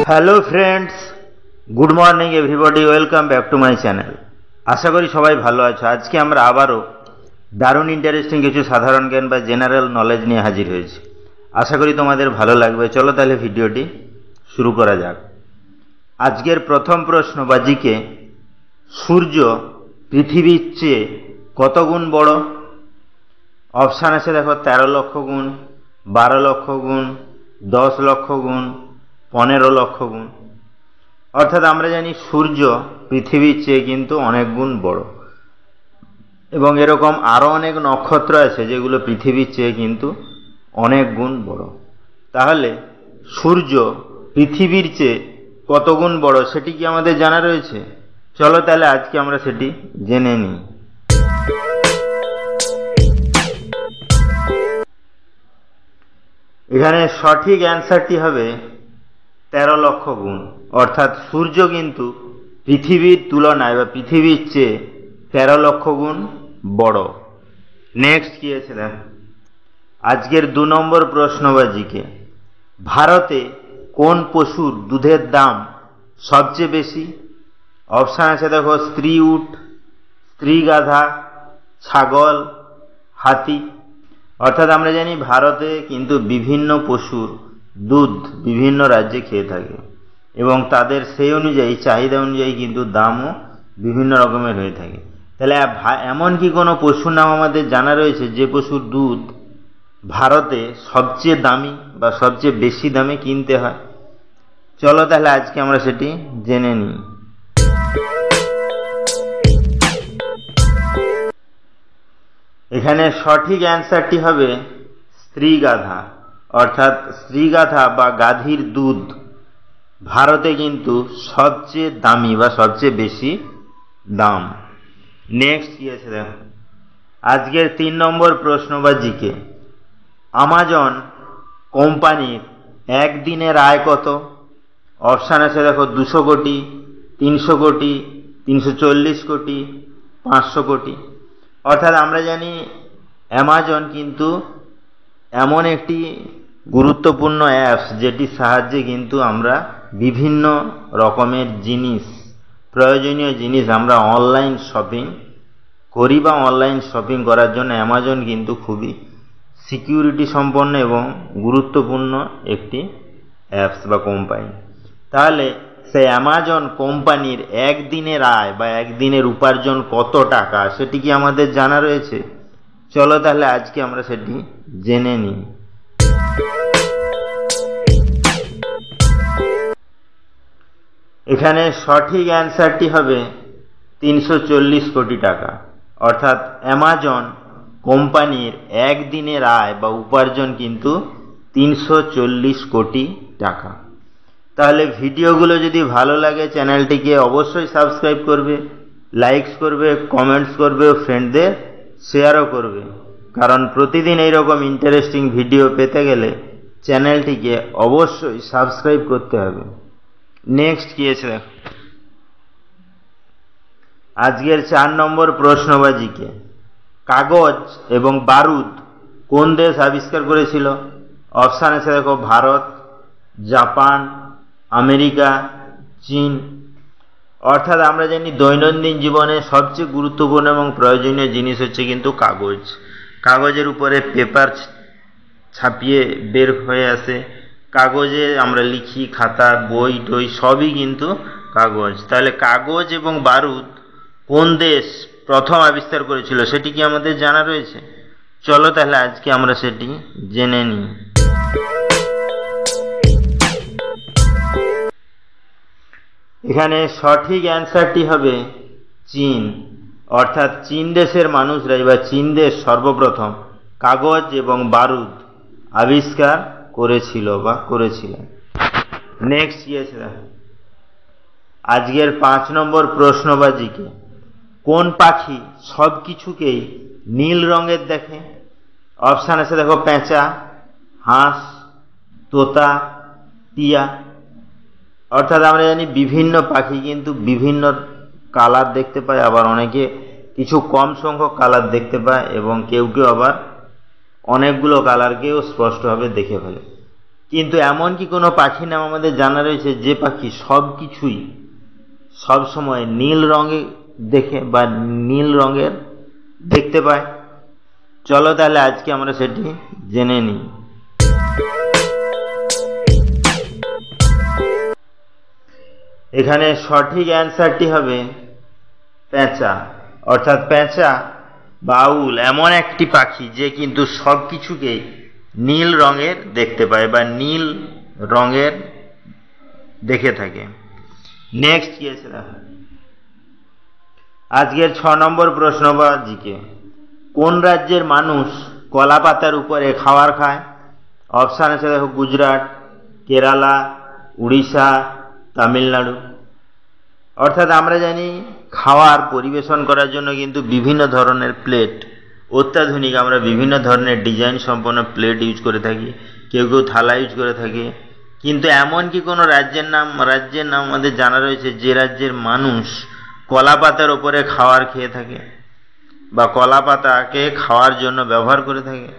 Hello friends, good morning everybody, welcome back to my channel. আশা করি সবাই ভালো আছো। আজকে আমরা আবারও দারুণ ইন্টারেস্টিং কিছু সাধারণ জ্ঞান বা জেনারেল নলেজ নিয়ে হাজির হয়েছি। আশা করি তোমাদের ভালো লাগবে। চলো তাহলে ভিডিওটি শুরু করা যাক। আজকের প্রথম প্রশ্ন বা জিকে, সূর্য পৃথিবীর চেয়ে কত গুণ বড়? অপশান আছে দেখো, 13 লক্ষ গুণ, 12 লক্ষ গুণ, 10 লক্ষ গুণ, 15 লক্ষ গুণ। অর্থাৎ আমরা জানি সূর্য পৃথিবীর চেয়ে কিন্তু অনেক গুণ বড়, এবং এরকম আরও অনেক নক্ষত্র আছে যেগুলো পৃথিবীর চেয়ে কিন্তু অনেক গুণ বড়। তাহলে সূর্য পৃথিবীর চেয়ে কত গুণ বড় সেটি কি আমাদের জানা রয়েছে? চলো তাহলে আজকে আমরা সেটি জেনে নিই। এখানে সঠিক অ্যান্সারটি হবে 13 লক্ষ গুণ। অর্থাৎ সূর্য কিন্তু পৃথিবীর তুলনায় বা পৃথিবীর চেয়ে 13 লক্ষ গুণ বড়। নেক্সট কি আছে দেখ, আজকের 2 নম্বর প্রশ্ন বা জিকে, ভারতে কোন পশুর দুধের দাম সবচেয়ে বেশি? অপশান আছে দেখো, স্ত্রী উট, স্ত্রী গাধা, ছাগল, হাতি। অর্থাৎ আমরা জানি ভারতে কিন্তু বিভিন্ন পশুর দুধ বিভিন্ন রাজ্যে খেয়ে থাকে, এবং তাদের সেই অনুযায়ী চাহিদা অনুযায়ী কিন্তু দামও বিভিন্ন রকমের হয়ে থাকে। তাহলে এমন কি কোনো পশুর নাম আমাদের জানা রয়েছে যে পশুর দুধ ভারতে সবচেয়ে দামি বা সবচেয়ে বেশি দামে কিনতে হয়? চলো তাহলে আজকে আমরা সেটি জেনে নিই। এখানে সঠিক অ্যান্সারটি হবে স্ত্রী গাধা। অর্থাৎ স্ত্রী গাধা বা গাধীর দুধ ভারতে কিন্তু সবচেয়ে দামি বা সবচেয়ে বেশি দাম। নেক্সট কি আছে দেখো, আজকের 3 নম্বর প্রশ্ন বা জিকে, আমাজন কোম্পানির একদিনের আয় কত? অপশান আছে দেখো, 200 কোটি, 300 কোটি, 340 কোটি, 500 কোটি। অর্থাৎ আমরা জানি অ্যামাজন কিন্তু এমন একটি গুরুত্বপূর্ণ অ্যাপস যেটির সাহায্যে কিন্তু আমরা বিভিন্ন রকমের জিনিস, প্রয়োজনীয় জিনিস আমরা অনলাইন শপিং করি, বা অনলাইন শপিং করার জন্য অ্যামাজন কিন্তু খুবই সিকিউরিটি সম্পন্ন এবং গুরুত্বপূর্ণ একটি অ্যাপস বা কোম্পানি। তাহলে সেই অ্যামাজন কোম্পানির একদিনের আয় বা একদিনের উপার্জন কত টাকা সেটি কি আমাদের জানা রয়েছে? চলো তাহলে আজকে আমরা সেটি জেনে নিই। এখানে সঠিক অ্যান্সারটি হবে 340 কোটি টাকা। অর্থাৎ অ্যামাজন কোম্পানির একদিনের আয় বা উপার্জন কিন্তু 340 কোটি টাকা। তাহলে ভিডিওগুলো যদি ভালো লাগে চ্যানেলটিকে অবশ্যই সাবস্ক্রাইব করবে, লাইকস করবে, কমেন্টস করবে, ও ফ্রেন্ডদের শেয়ারও করবে। কারণ প্রতিদিন এইরকম ইন্টারেস্টিং ভিডিও পেতে গেলে চ্যানেলটিকে অবশ্যই সাবস্ক্রাইব করতে হবে। নেক্সট কি আছে দেখো, আজকের 4 নম্বর প্রশ্ন বা জিকে, কাগজ এবং বারুদ কোন দেশ আবিষ্কার করেছিল? অপশান আছে দেখো, ভারত, জাপান, আমেরিকা, চীন। অর্থাৎ আমরা জানি দৈনন্দিন জীবনে সবচেয়ে গুরুত্বপূর্ণ এবং প্রয়োজনীয় জিনিস হচ্ছে কিন্তু কাগজ। কাগজের উপরে পেপার ছাপিয়ে বের হয়ে আসে, কাগজে আমরা লিখি, খাতা, বই টই সবই কিন্তু কাগজ। তাহলে কাগজ এবং বারুদ কোন দেশ প্রথম আবিষ্কার করেছিল সেটি কি আমাদের জানা রয়েছে? চলো তাহলে আজকে আমরা সেটি জেনে নিই। এখানে সঠিক অ্যান্সারটি হবে চীন। অর্থাৎ চীন দেশের মানুষরাই বা চীন দেশ সর্বপ্রথম কাগজ এবং বারুদ আবিষ্কার করেছিল বা করেছিলেন। নেক্সট কি আছে, আজকের 5 নম্বর প্রশ্ন বা জিকে, কোন পাখি সব কিছুকেই নীল রঙের দেখে? অপশান আছে দেখো, পেঁচা, হাঁস, তোতা, টিয়া। অর্থাৎ আমরা জানি বিভিন্ন পাখি কিন্তু বিভিন্ন কালার দেখতে পায়, আবার অনেকে কিছু কম সংখ্যক কালার দেখতে পায়, এবং কেউ কেউ আবার অনেকগুলো কালারকেও স্পষ্টভাবে দেখে ফেলে। কিন্তু এমন কি কোনো পাখির নাম আমাদের জানা রয়েছে যে পাখি সব কিছুই সবসময় নীল রঙে দেখে বা নীল রঙের দেখতে পায়? চলো তাহলে আজকে আমরা সেটি জেনে নিই। এখানে সঠিক অ্যান্সারটি হবে পেঁচা। অর্থাৎ পেঁচা বা আউল এমন একটি পাখি যে কিন্তু সব কিছুকেই নীল রঙের দেখতে পায় বা নীল রঙের দেখে থাকে। নেক্সট কি আছে দেখো, আজকের 6 নম্বর প্রশ্ন বা জিকে, কোন রাজ্যের মানুষ কলা পাতার উপরে খাবার খায়? অপশান আছে দেখো, গুজরাট, কেরালা, উড়িষ্যা, তামিলনাড়ু। অর্থাৎ আমরা জানি খাবার পরিবেশন করার জন্য কিন্তু বিভিন্ন ধরনের প্লেট, অত্যাধুনিক আমরা বিভিন্ন ধরনের ডিজাইন সম্পন্ন প্লেট ইউজ করে থাকি, কেউ কেউ থালা ইউজ করে থাকে। কিন্তু এমন কি কোনো রাজ্যের নাম আমাদের জানা রয়েছে যে রাজ্যের মানুষ কলা পাতার ওপরে খাবার খেয়ে থাকে বা কলা পাতাকে খাওয়ার জন্য ব্যবহার করে থাকে?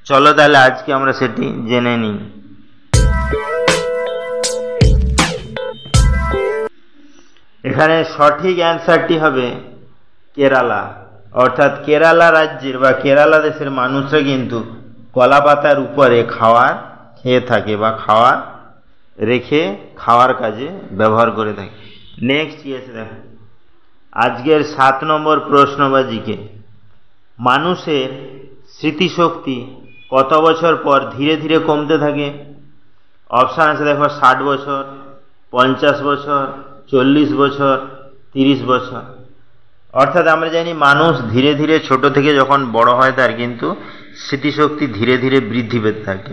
চলো তাহলে আজকে আমরা সেটি জেনে নিই। এখানে সঠিক অ্যান্সারটি হবে কেরালা। অর্থাৎ কেরালা রাজ্যের বা কেরালা দেশের মানুষরা কিন্তু কলা পাতার উপরে খাবার খেয়ে থাকে বা খাওয়া রেখে খাওয়ার কাজে ব্যবহার করে থাকে। নেক্সট কি আছে দেখো, আজকের 7 নম্বর প্রশ্ন বা জিকে, মানুষের স্মৃতিশক্তি কত বছর পর ধীরে ধীরে কমতে থাকে? অপশান আছে দেখো, 60 বছর, 50 বছর, 40 বছর, 30 বছর। অর্থাৎ আমরা জানি মানুষ ধীরে ধীরে ছোট থেকে যখন বড় হয় তার কিন্তু স্মৃতিশক্তি ধীরে ধীরে বৃদ্ধি পেতে থাকে।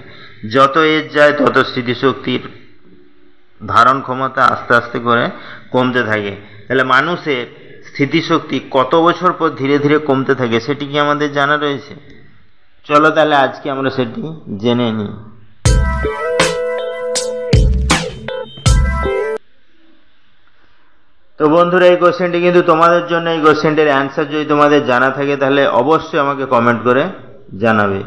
যত এজ যায় তত স্মৃতিশক্তির ধারণ ক্ষমতা আস্তে আস্তে করে কমতে থাকে। তাহলে মানুষের স্মৃতিশক্তি কত বছর পর ধীরে ধীরে কমতে থাকে সেটি কি আমাদের জানা রয়েছে? চলো তাহলে আজকে আমরা সেটি জেনে নিই। তো বন্ধুরা, এই কোশ্চেনটি কিন্তু তোমাদের জন্য। এই কোশ্চেনটির অ্যান্সার যদি তোমাদের জানা থাকে তাহলে অবশ্যই আমাকে কমেন্ট করে জানাবে।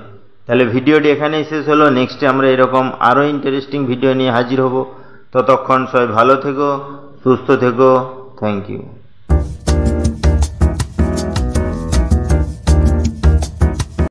তাহলে ভিডিওটি এখানেই শেষ হলো। নেক্সটে আমরা এরকম আরও ইন্টারেস্টিং ভিডিও নিয়ে হাজির হব। ততক্ষণ সবাই ভালো থেকো, সুস্থ থেকো। Thank you.